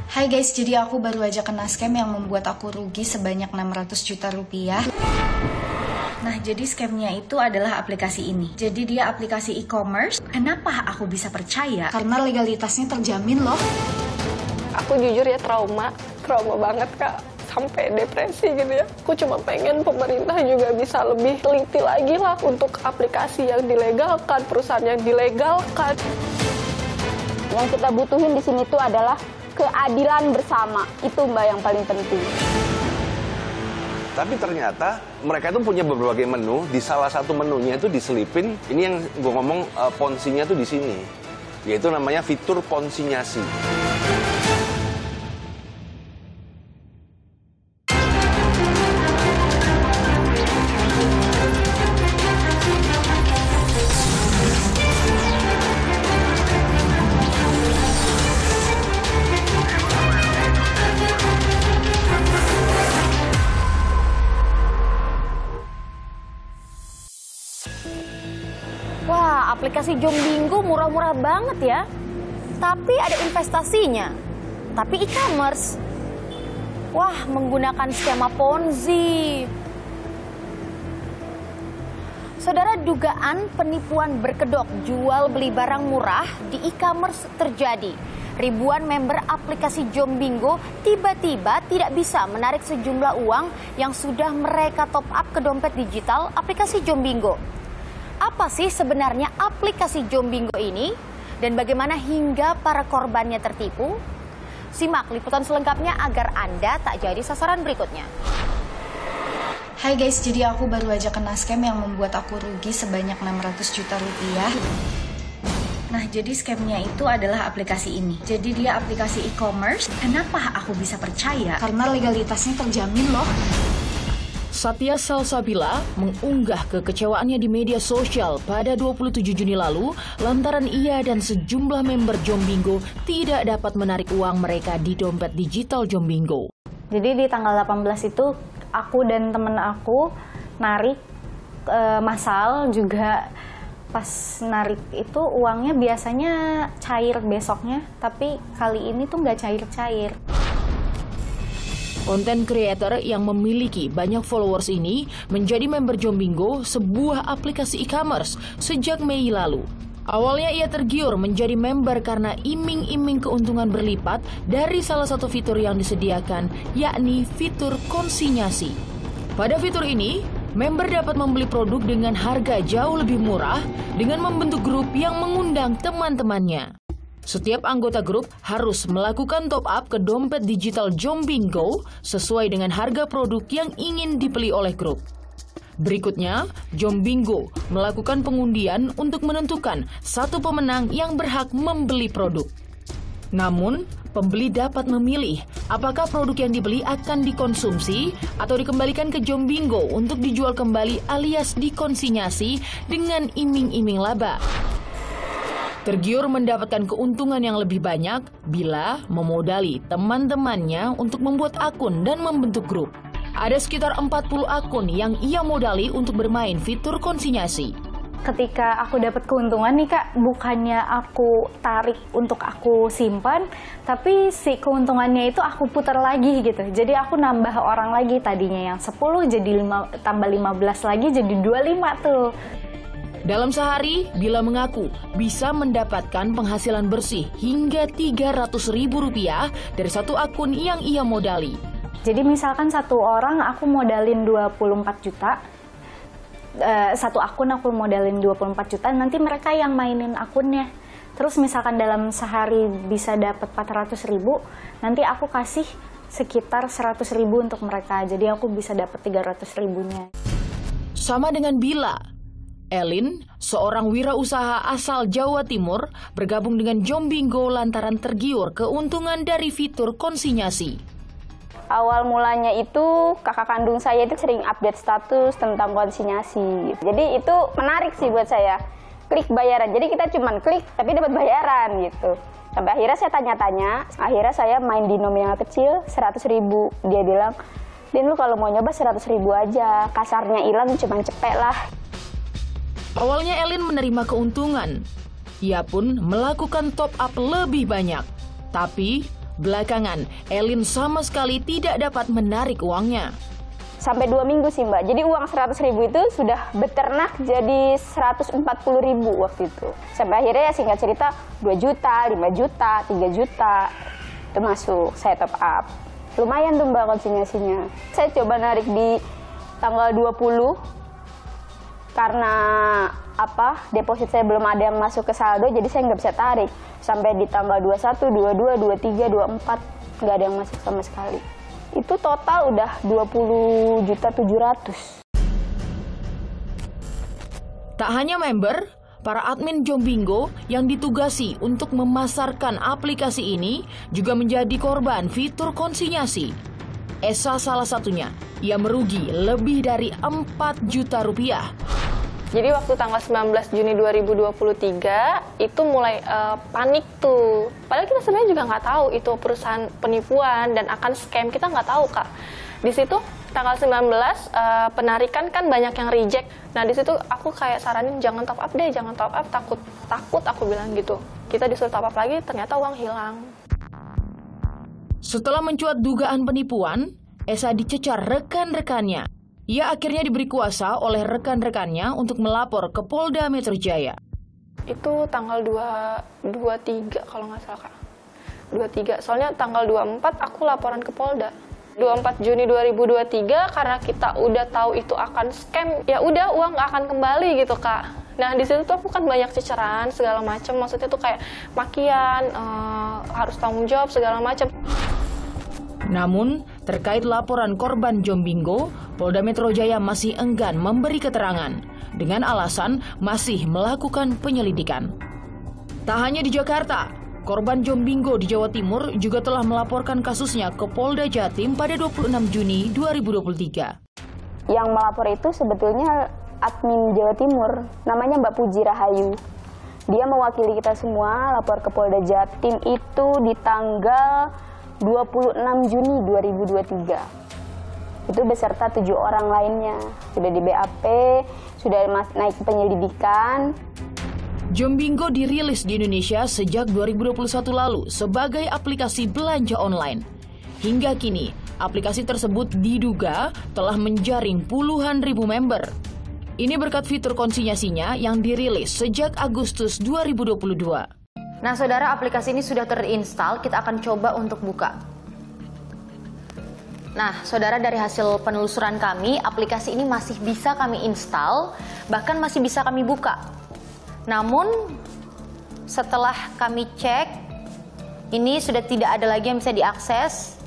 Hai guys, jadi aku baru aja kena scam yang membuat aku rugi sebanyak 600 juta rupiah. Nah, jadi scamnya itu adalah aplikasi ini. Jadi dia aplikasi e-commerce. Kenapa aku bisa percaya? Karena legalitasnya terjamin loh. Aku jujur ya trauma banget Kak. Sampai depresi gitu ya. Aku cuma pengen pemerintah juga bisa lebih teliti lagi lah untuk aplikasi yang dilegalkan, perusahaan yang dilegalkan. Yang kita butuhin di sini tuh adalah keadilan bersama. Itu Mbak yang paling penting. Tapi ternyata mereka itu punya berbagai menu. Di salah satu menunya itu diselipin, ini yang gue ngomong ponsinya tuh di sini. Yaitu namanya fitur ponsinyasi. Wah, aplikasi Jombingo murah-murah banget ya. Tapi ada investasinya. Tapi e-commerce. Wah, menggunakan skema Ponzi. Saudara, dugaan penipuan berkedok jual beli barang murah di e-commerce terjadi. Ribuan member aplikasi Jombingo tiba-tiba tidak bisa menarik sejumlah uang yang sudah mereka top up ke dompet digital aplikasi Jombingo. Apa sih sebenarnya aplikasi Jombingo ini dan bagaimana hingga para korbannya tertipu? Simak liputan selengkapnya agar Anda tak jadi sasaran berikutnya. Hai guys, jadi aku baru aja kena scam yang membuat aku rugi sebanyak 600 juta rupiah. Nah, jadi scamnya itu adalah aplikasi ini. Jadi dia aplikasi e-commerce. Kenapa aku bisa percaya? Karena legalitasnya terjamin loh. Satya Salsabila mengunggah kekecewaannya di media sosial pada 27 Juni lalu lantaran ia dan sejumlah member Jombingo tidak dapat menarik uang mereka di dompet digital Jombingo. Jadi di tanggal 18 itu aku dan temen aku narik massal juga. Pas narik itu uangnya biasanya cair besoknya, tapi kali ini tuh nggak cair-cair. Konten creator yang memiliki banyak followers ini menjadi member Jombingo, sebuah aplikasi e-commerce sejak Mei lalu. Awalnya ia tergiur menjadi member karena iming-iming keuntungan berlipat dari salah satu fitur yang disediakan, yakni fitur konsinyasi. Pada fitur ini, member dapat membeli produk dengan harga jauh lebih murah dengan membentuk grup yang mengundang teman-temannya. Setiap anggota grup harus melakukan top up ke dompet digital Jombingo sesuai dengan harga produk yang ingin dibeli oleh grup. Berikutnya, Jombingo melakukan pengundian untuk menentukan satu pemenang yang berhak membeli produk. Namun, pembeli dapat memilih apakah produk yang dibeli akan dikonsumsi atau dikembalikan ke Jombingo untuk dijual kembali alias dikonsinyasi dengan iming-iming laba. Tergiur mendapatkan keuntungan yang lebih banyak bila memodali teman-temannya untuk membuat akun dan membentuk grup. Ada sekitar 40 akun yang ia modali untuk bermain fitur konsinyasi. Ketika aku dapat keuntungan nih Kak, bukannya aku tarik untuk aku simpan, tapi si keuntungannya itu aku putar lagi gitu. Jadi aku nambah orang lagi, tadinya yang 10 jadi tambah 15 lagi jadi 25 tuh. Dalam sehari, Bila mengaku bisa mendapatkan penghasilan bersih hingga Rp300.000 dari satu akun yang ia modali. Jadi misalkan satu orang aku modalin 24 juta, satu akun aku modalin 24 juta, nanti mereka yang mainin akunnya. Terus misalkan dalam sehari bisa dapat 400.000, nanti aku kasih sekitar 100.000 untuk mereka. Jadi aku bisa dapat 300.000-nya. Sama dengan Bila, Elin, seorang wirausaha asal Jawa Timur, bergabung dengan Jombingo lantaran tergiur keuntungan dari fitur konsinyasi. Awal mulanya itu kakak kandung saya itu sering update status tentang konsinyasi. Jadi itu menarik sih buat saya. Klik bayaran, jadi kita cuman klik tapi dapat bayaran gitu. Sampai akhirnya saya tanya-tanya, akhirnya saya main di nominal kecil 100.000. Dia bilang, "Lin, lu kalau mau nyoba 100.000 aja, kasarnya hilang cuman cepet lah." Awalnya Elin menerima keuntungan. Ia pun melakukan top up lebih banyak. Tapi Belakangan, Elin sama sekali tidak dapat menarik uangnya. Sampai 2 minggu sih Mbak, jadi uang 100.000 itu sudah beternak jadi 140.000 waktu itu. Sampai akhirnya ya singkat cerita 2 juta, 5 juta, 3 juta, itu masuk, saya top up. Lumayan tuh Mbak konsinyasinya. Saya coba narik di tanggal 20, karena deposit saya belum ada yang masuk ke saldo, jadi saya nggak bisa tarik. Sampai di tanggal 21, 22, 23, 24, nggak ada yang masuk sama sekali. Itu total udah 20.700.000. Tak hanya member, para admin Jombingo yang ditugasi untuk memasarkan aplikasi ini juga menjadi korban fitur konsinyasi. Esa salah satunya, ia merugi lebih dari 4 juta rupiah. Jadi waktu tanggal 19 Juni 2023 itu mulai panik tuh. Padahal kita sebenarnya juga nggak tahu itu perusahaan penipuan dan akan scam, kita nggak tahu Kak. Di situ tanggal 19 penarikan kan banyak yang reject. Nah di situ aku kayak saranin jangan top up deh, jangan top up, takut aku bilang gitu. Kita disuruh top up lagi, ternyata uang hilang. Setelah mencuat dugaan penipuan, Esa dicecar rekan-rekannya. Ia akhirnya diberi kuasa oleh rekan-rekannya untuk melapor ke Polda Metro Jaya. Itu tanggal 23 kalau nggak salah Kak. 23, soalnya tanggal 24 aku laporan ke Polda. 24 Juni 2023 karena kita udah tahu itu akan scam, ya udah uang nggak akan kembali gitu Kak. Nah di situ tuh aku kan banyak ceceran segala macam, maksudnya tuh kayak makian, harus tanggung jawab segala macam. Namun, terkait laporan korban Jombingo, Polda Metro Jaya masih enggan memberi keterangan dengan alasan masih melakukan penyelidikan. Tak hanya di Jakarta, korban Jombingo di Jawa Timur juga telah melaporkan kasusnya ke Polda Jatim pada 26 Juni 2023. Yang melapor itu sebetulnya admin Jawa Timur, namanya Mbak Puji Rahayu. Dia mewakili kita semua lapor ke Polda Jatim itu di tanggal 26 Juni 2023. Itu beserta 7 orang lainnya. Sudah di BAP, sudah naik penyelidikan. Jombingo dirilis di Indonesia sejak 2021 lalu sebagai aplikasi belanja online. Hingga kini, aplikasi tersebut diduga telah menjaring puluhan ribu member. Ini berkat fitur konsinyasinya yang dirilis sejak Agustus 2022. Nah, saudara, aplikasi ini sudah terinstall, kita akan coba untuk buka. Nah, saudara, dari hasil penelusuran kami, aplikasi ini masih bisa kami install, bahkan masih bisa kami buka. Namun, setelah kami cek, ini sudah tidak ada lagi yang bisa diakses.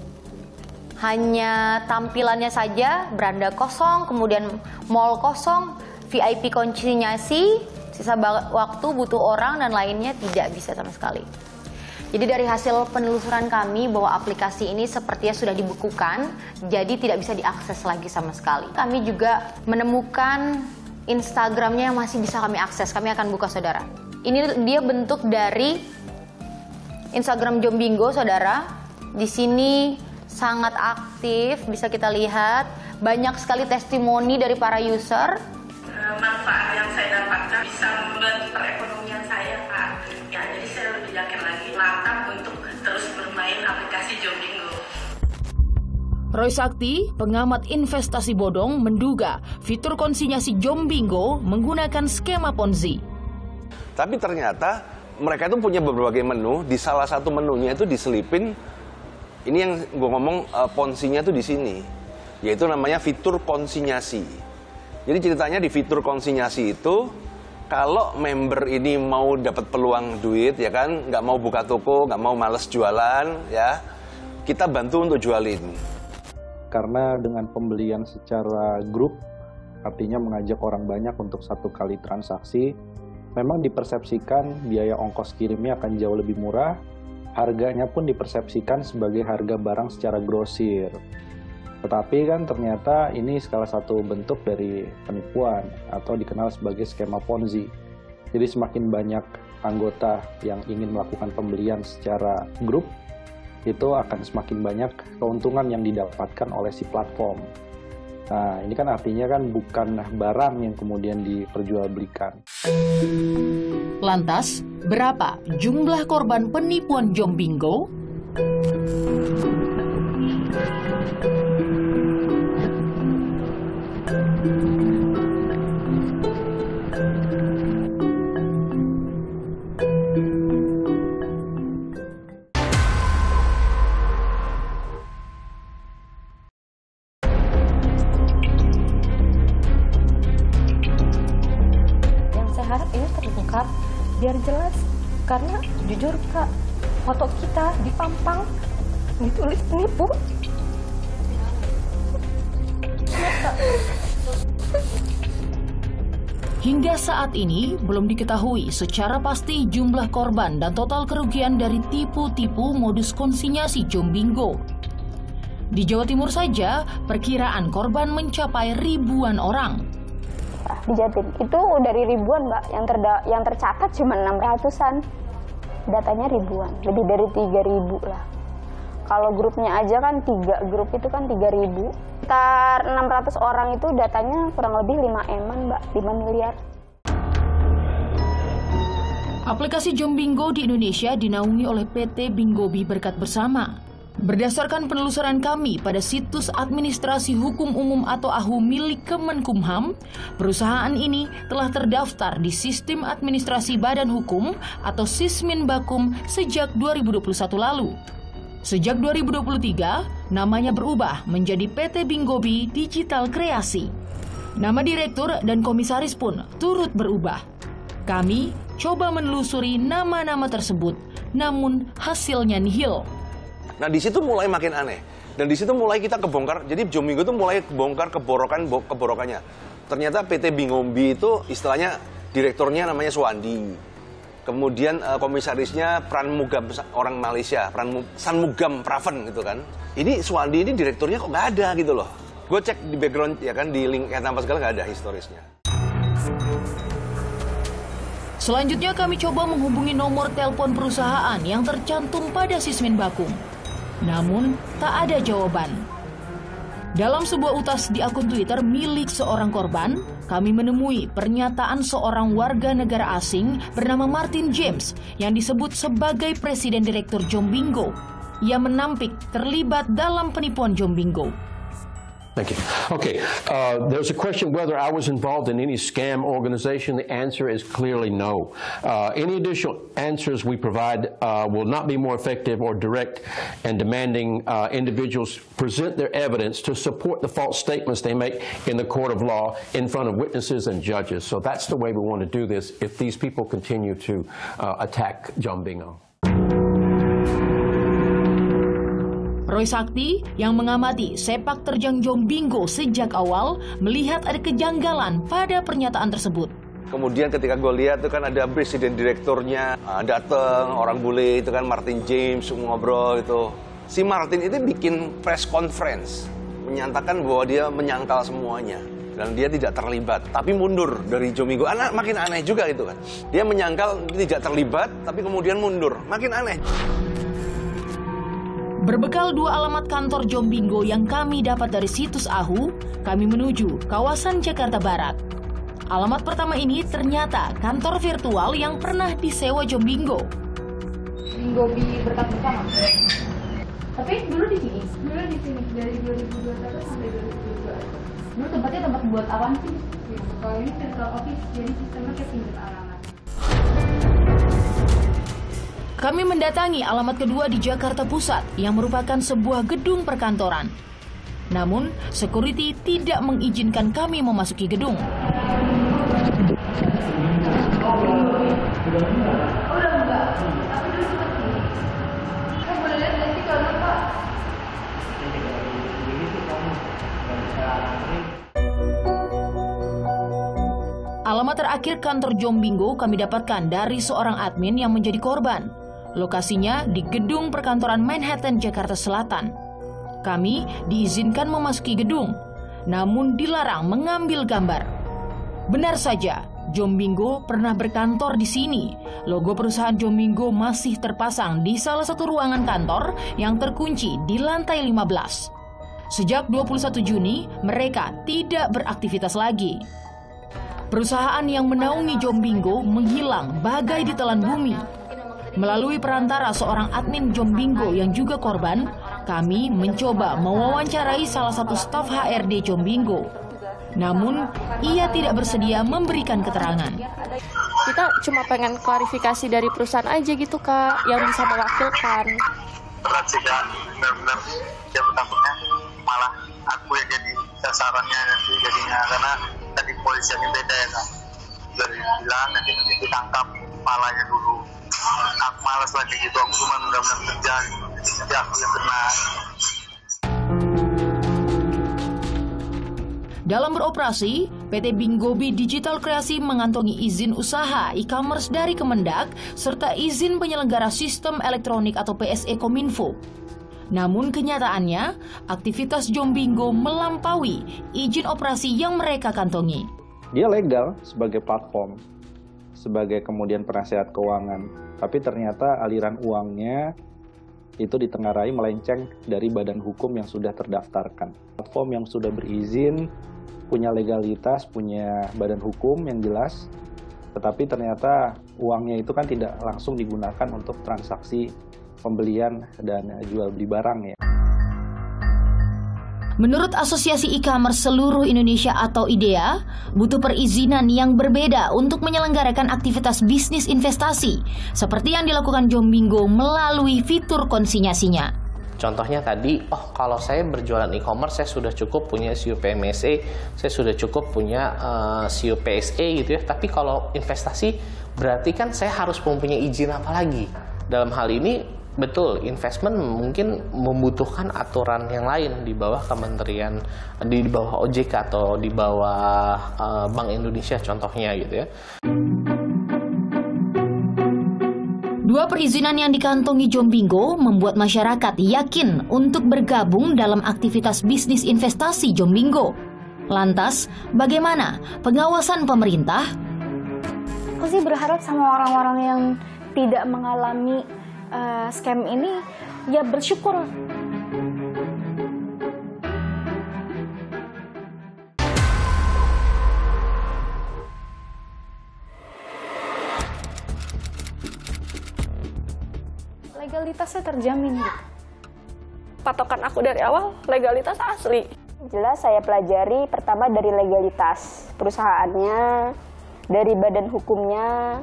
Hanya tampilannya saja, beranda kosong, kemudian mall kosong, VIP konsinyasi, sisa waktu butuh orang dan lainnya tidak bisa sama sekali. Jadi dari hasil penelusuran kami bahwa aplikasi ini sepertinya sudah dibekukan, jadi tidak bisa diakses lagi sama sekali. Kami juga menemukan Instagramnya yang masih bisa kami akses. Kami akan buka, saudara. Ini dia bentuk dari Instagram Jombingo, saudara. Di sini sangat aktif, bisa kita lihat. Banyak sekali testimoni dari para user. Manfaat yang saya dapatkan bisa membantu perekonomian saya, Kak. Ya, jadi saya lebih yakin lagi langkah untuk terus bermain aplikasi Jombingo. Roy Sakti, pengamat investasi bodong, menduga fitur konsinyasi Jombingo menggunakan skema Ponzi. Tapi ternyata mereka itu punya berbagai menu. Di salah satu menunya itu diselipin, ini yang gue ngomong ponzinya tuh di sini, yaitu namanya fitur konsinyasi. Jadi ceritanya di fitur konsinyasi itu, kalau member ini mau dapat peluang duit, ya kan, nggak mau buka toko, nggak mau males jualan, ya, kita bantu untuk jualin. Karena dengan pembelian secara grup, artinya mengajak orang banyak untuk satu kali transaksi, memang dipersepsikan biaya ongkos kirimnya akan jauh lebih murah, harganya pun dipersepsikan sebagai harga barang secara grosir. Tetapi kan ternyata ini salah satu bentuk dari penipuan atau dikenal sebagai skema Ponzi. Jadi semakin banyak anggota yang ingin melakukan pembelian secara grup, itu akan semakin banyak keuntungan yang didapatkan oleh si platform. Nah, ini kan artinya kan bukan barang yang kemudian diperjualbelikan. Lantas, berapa jumlah korban penipuan Jombingo? jujur Kak, foto kita dipampang, ditulis nipu. Hingga saat ini belum diketahui secara pasti jumlah korban dan total kerugian dari tipu-tipu modus konsinyasi Jombingo. Di Jawa Timur saja, perkiraan korban mencapai ribuan orang. Di Jatim itu dari ribuan Mbak, yang tercatat cuma 600-an. Datanya ribuan, lebih dari 3.000 lah. Kalau grupnya aja kan 3 grup itu kan 3.000. Sekitar 600 orang itu datanya kurang lebih 5 Mbak, 5 miliar. Aplikasi Jombingo di Indonesia dinaungi oleh PT Bingobi Berkat Bersama. Berdasarkan penelusuran kami pada situs administrasi hukum umum atau AHU milik Kemenkumham, perusahaan ini telah terdaftar di Sistem Administrasi Badan Hukum atau Sisminbakum sejak 2021 lalu. Sejak 2023, namanya berubah menjadi PT Bingobi Digital Kreasi. Nama direktur dan komisaris pun turut berubah. Kami coba menelusuri nama-nama tersebut, namun hasilnya nihil. Nah, di situ mulai makin aneh. Dan di situ mulai kita kebongkar. Jadi Jombingo itu mulai kebongkar keborokannya. Ternyata PT Bingobi itu istilahnya direkturnya namanya Suwandi. Kemudian komisarisnya Pranmugam, orang Malaysia, Sanmugam Praven gitu kan. Ini Suwandi ini direkturnya kok nggak ada gitu loh. Gue cek di background ya kan, di link tanpa segala nggak ada historisnya. Selanjutnya kami coba menghubungi nomor telepon perusahaan yang tercantum pada Sisminbakum. Namun tak ada jawaban. Dalam sebuah utas di akun Twitter milik seorang korban, kami menemui pernyataan seorang warga negara asing bernama Martin James yang disebut sebagai Presiden Direktur Jombingo. Ia menampik terlibat dalam penipuan Jombingo. Thank you. Okay, there's a question whether I was involved in any scam organization. The answer is clearly no. Any additional answers we provide will not be more effective or direct and demanding individuals present their evidence to support the false statements they make in the court of law in front of witnesses and judges. So that's the way we want to do this if these people continue to attack Jombingo. Roy Sakti yang mengamati sepak terjang Jombingo sejak awal melihat ada kejanggalan pada pernyataan tersebut. Kemudian ketika gue lihat itu kan ada presiden direkturnya datang, orang bule itu kan Martin James ngobrol itu. Si Martin itu bikin press conference menyatakan bahwa dia menyangkal semuanya dan dia tidak terlibat, tapi mundur dari Jombingo. Makin aneh juga itu kan. Dia menyangkal tidak terlibat, tapi kemudian mundur. Makin aneh. Berbekal 2 alamat kantor Jombingo yang kami dapat dari situs AHU, kami menuju kawasan Jakarta Barat. Alamat pertama ini ternyata kantor virtual yang pernah disewa Jombingo. Bingobi Berkat Bersama. Tapi dulu di sini? Dulu di sini, dari 2021 sampai 2022. Dulu tempatnya tempat buat awan sih. Kalau ini central office, jadi sistemnya kayak pinjam alamat. Kami mendatangi alamat kedua di Jakarta Pusat yang merupakan sebuah gedung perkantoran. Namun, security tidak mengizinkan kami memasuki gedung. Alamat terakhir kantor Jombingo kami dapatkan dari seorang admin yang menjadi korban. Lokasinya di gedung perkantoran Manhattan, Jakarta Selatan. Kami diizinkan memasuki gedung, namun dilarang mengambil gambar. Benar saja, Jombingo pernah berkantor di sini. Logo perusahaan Jombingo masih terpasang di salah satu ruangan kantor yang terkunci di lantai 15. Sejak 21 Juni, mereka tidak beraktivitas lagi. Perusahaan yang menaungi Jombingo menghilang bagai ditelan bumi. Melalui perantara seorang admin Jombingo yang juga korban, kami mencoba mewawancarai salah satu staf HRD Jombingo. Namun, ia tidak bersedia memberikan keterangan. Kita cuma pengen klarifikasi dari perusahaan aja gitu Kak, yang bisa mewakilkan. Berat sih Kak, benar-benar dia takutnya malah aku yang jadi sasarannya nanti jadinya, karena tadi polisiannya beda ya Kak. Dari bilang nanti ditangkap kepalanya dulu. aku malas lagi gitu, aku cuma benar-benar kerja jadi aku yang kena. Dalam beroperasi, PT Bingobi Digital Kreasi mengantongi izin usaha e-commerce dari Kemendak serta izin penyelenggara sistem elektronik atau PSE Kominfo. Namun kenyataannya, aktivitas Jombingo melampaui izin operasi yang mereka kantongi. Dia legal sebagai platform, sebagai kemudian penasehat keuangan, tapi ternyata aliran uangnya itu ditengarai melenceng dari badan hukum yang sudah terdaftarkan. Platform yang sudah berizin, punya legalitas, punya badan hukum yang jelas, tetapi ternyata uangnya itu kan tidak langsung digunakan untuk transaksi pembelian dan jual beli barang ya. Menurut Asosiasi E-commerce Seluruh Indonesia atau IDEA, butuh perizinan yang berbeda untuk menyelenggarakan aktivitas bisnis investasi, seperti yang dilakukan Jombingo melalui fitur konsinyasinya. Contohnya tadi, kalau saya berjualan e-commerce, saya sudah cukup punya SIU PMSE, saya sudah cukup punya SIU PSE gitu ya. Tapi kalau investasi, berarti kan saya harus mempunyai izin apa lagi? Dalam hal ini, betul, investment mungkin membutuhkan aturan yang lain di bawah kementerian, di bawah OJK atau di bawah Bank Indonesia contohnya gitu ya. Dua perizinan yang dikantongi Jombingo membuat masyarakat yakin untuk bergabung dalam aktivitas bisnis investasi Jombingo. Lantas, bagaimana pengawasan pemerintah? Aku sih berharap sama orang-orang yang tidak mengalami scam ini, ya bersyukur. Legalitasnya terjamin gitu. Patokan aku dari awal legalitas asli. Jelas saya pelajari pertama dari legalitas perusahaannya, dari badan hukumnya.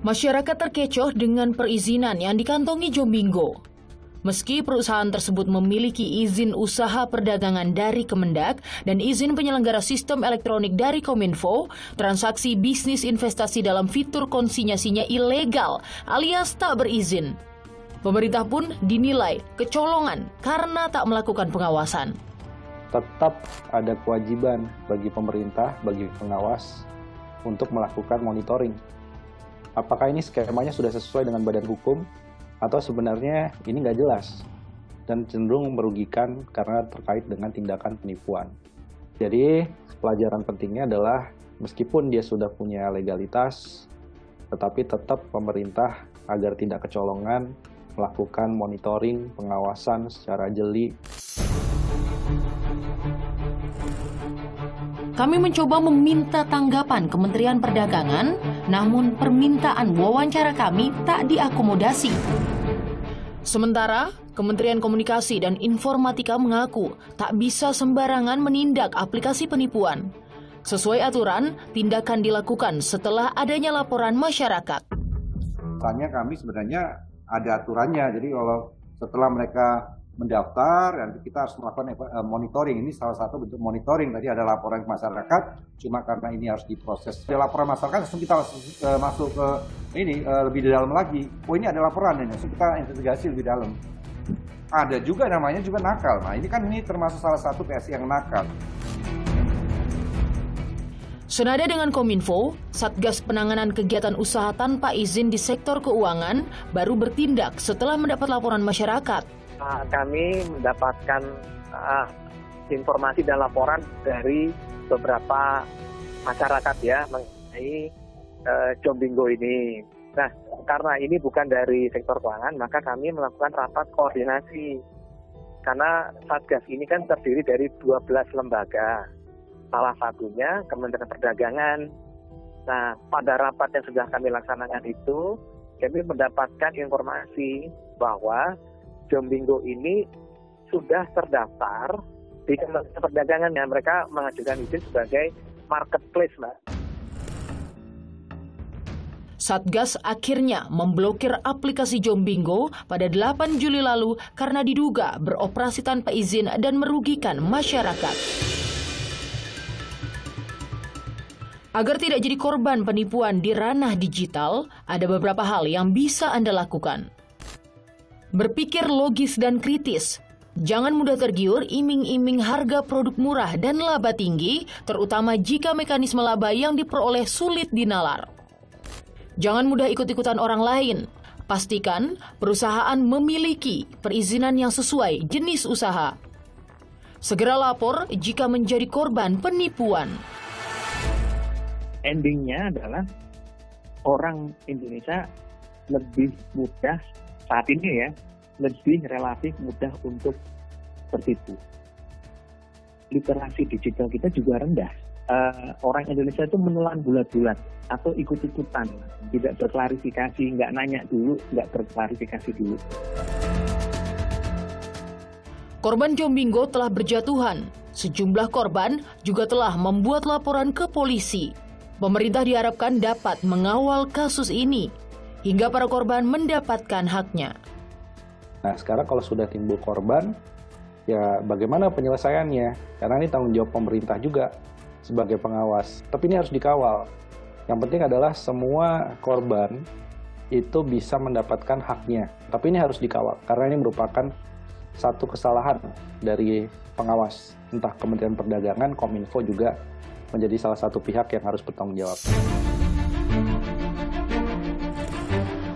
Masyarakat terkecoh dengan perizinan yang dikantongi Jombingo. Meski perusahaan tersebut memiliki izin usaha perdagangan dari Kemendak dan izin penyelenggara sistem elektronik dari Kominfo, transaksi bisnis investasi dalam fitur konsinyasinya ilegal alias tak berizin. Pemerintah pun dinilai kecolongan karena tak melakukan pengawasan. Tetap ada kewajiban bagi pemerintah, bagi pengawas untuk melakukan monitoring. Apakah ini skemanya sudah sesuai dengan badan hukum? Atau sebenarnya ini nggak jelas dan cenderung merugikan karena terkait dengan tindakan penipuan. Jadi pelajaran pentingnya adalah meskipun dia sudah punya legalitas, tetapi tetap pemerintah agar tidak kecolongan melakukan monitoring, pengawasan secara jeli. Kami mencoba meminta tanggapan Kementerian Perdagangan, namun permintaan wawancara kami tak diakomodasi. Sementara, Kementerian Komunikasi dan Informatika mengaku tak bisa sembarangan menindak aplikasi penipuan. Sesuai aturan, tindakan dilakukan setelah adanya laporan masyarakat. Misalnya kami sebenarnya ada aturannya, jadi kalau setelah mereka mendaftar, nanti kita harus melakukan monitoring. Ini salah satu bentuk monitoring. Tadi ada laporan ke masyarakat, cuma karena ini harus diproses. Ada laporan masyarakat, langsung kita masuk ke ini lebih dalam lagi. Oh ini ada laporan ini, langsung kita investigasi lebih dalam. Ada juga namanya juga nakal. Nah ini termasuk salah satu PSI yang nakal. Senada dengan Kominfo, Satgas Penanganan Kegiatan Usaha Tanpa Izin di Sektor Keuangan baru bertindak setelah mendapat laporan masyarakat. Kami mendapatkan informasi dan laporan dari beberapa masyarakat ya mengenai Jombingo ini. Nah, karena ini bukan dari sektor keuangan, maka kami melakukan rapat koordinasi. Karena Satgas ini kan terdiri dari 12 lembaga. Salah satunya Kementerian Perdagangan. Nah, pada rapat yang sudah kami laksanakan itu, kami mendapatkan informasi bahwa Jombingo ini sudah terdaftar di Kementerian Perdagangan yang mereka mengajukan izin sebagai marketplace, Mbak. Satgas akhirnya memblokir aplikasi Jombingo pada 8 Juli lalu karena diduga beroperasi tanpa izin dan merugikan masyarakat. Agar tidak jadi korban penipuan di ranah digital, ada beberapa hal yang bisa Anda lakukan. Berpikir logis dan kritis. Jangan mudah tergiur iming-iming harga produk murah dan laba tinggi, terutama jika mekanisme laba yang diperoleh sulit dinalar. Jangan mudah ikut-ikutan orang lain. Pastikan perusahaan memiliki perizinan yang sesuai jenis usaha. Segera lapor jika menjadi korban penipuan. Endingnya adalah orang Indonesia lebih mudah saat ini ya, lebih relatif mudah untuk tertipu. Literasi digital kita juga rendah. Orang Indonesia itu menelan bulat-bulat atau ikut-ikutan, tidak berklarifikasi, nggak nanya dulu, nggak berklarifikasi dulu. Korban Jombingo telah berjatuhan. Sejumlah korban juga telah membuat laporan ke polisi. Pemerintah diharapkan dapat mengawal kasus ini hingga para korban mendapatkan haknya. Nah, sekarang kalau sudah timbul korban, ya bagaimana penyelesaiannya? Karena ini tanggung jawab pemerintah juga sebagai pengawas. Tapi ini harus dikawal. Yang penting adalah semua korban itu bisa mendapatkan haknya. Tapi ini harus dikawal, karena ini merupakan satu kesalahan dari pengawas. Entah Kementerian Perdagangan, Kominfo juga menjadi salah satu pihak yang harus bertanggung jawab.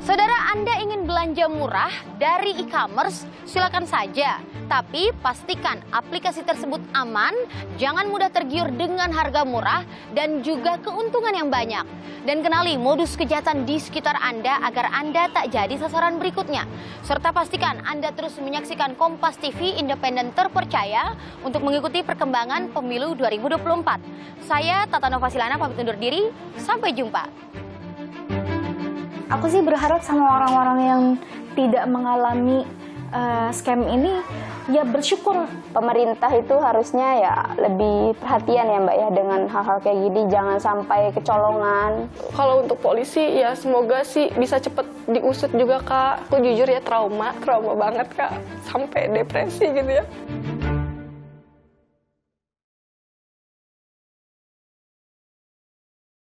Saudara, Anda ingin belanja murah dari e-commerce? Silakan saja. Tapi pastikan aplikasi tersebut aman, jangan mudah tergiur dengan harga murah, dan juga keuntungan yang banyak. Dan kenali modus kejahatan di sekitar Anda agar Anda tak jadi sasaran berikutnya. Serta pastikan Anda terus menyaksikan Kompas TV independen terpercaya untuk mengikuti perkembangan pemilu 2024. Saya Tata Nova Silana pamit undur diri, sampai jumpa. Aku sih berharap sama orang-orang yang tidak mengalami scam ini ya bersyukur. Pemerintah itu harusnya ya lebih perhatian ya Mbak ya dengan hal-hal kayak gini, jangan sampai kecolongan. Kalau untuk polisi ya semoga sih bisa cepet diusut juga Kak. Aku jujur ya trauma banget Kak, sampai depresi gitu ya.